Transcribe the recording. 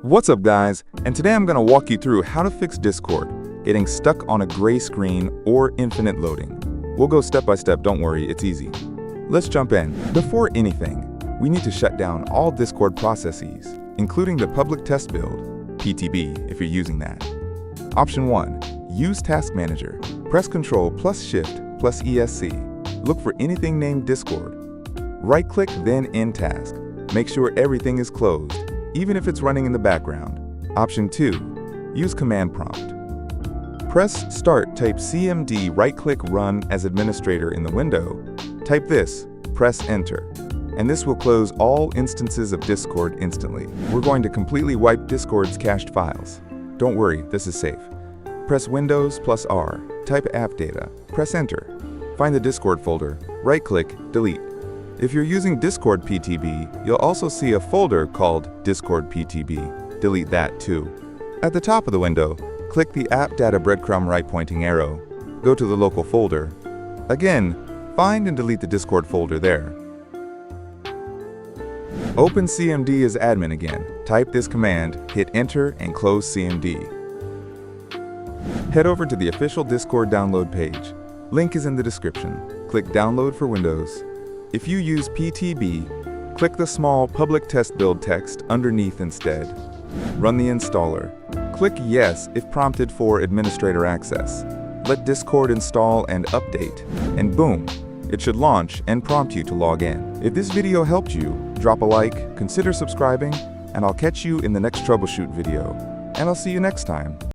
What's up guys, and today I'm going to walk you through how to fix Discord, getting stuck on a gray screen or infinite loading. We'll go step by step, don't worry, it's easy. Let's jump in. Before anything, we need to shut down all Discord processes, including the public test build, PTB if you're using that. Option 1, use Task Manager. Press Ctrl plus Shift plus ESC. Look for anything named Discord. Right-click, then End Task. Make sure everything is closed, even if it's running in the background. Option 2, use Command Prompt. Press Start, type CMD, right-click Run as administrator in the window. Type this, press Enter, and this will close all instances of Discord instantly. We're going to completely wipe Discord's cached files. Don't worry, this is safe. Press Windows plus R, type App Data, press Enter. Find the Discord folder, right-click, Delete. If you're using Discord PTB, you'll also see a folder called Discord PTB. Delete that too. At the top of the window, click the App Data breadcrumb right-pointing arrow. Go to the local folder. Again, find and delete the Discord folder there. Open CMD as admin again. Type this command, hit Enter, and close CMD. Head over to the official Discord download page. Link is in the description. Click Download for Windows. If you use PTB, click the small Public Test Build text underneath instead. Run the installer. Click Yes if prompted for administrator access. Let Discord install and update, and boom, it should launch and prompt you to log in. If this video helped you, drop a like, consider subscribing, and I'll catch you in the next troubleshoot video. And I'll see you next time.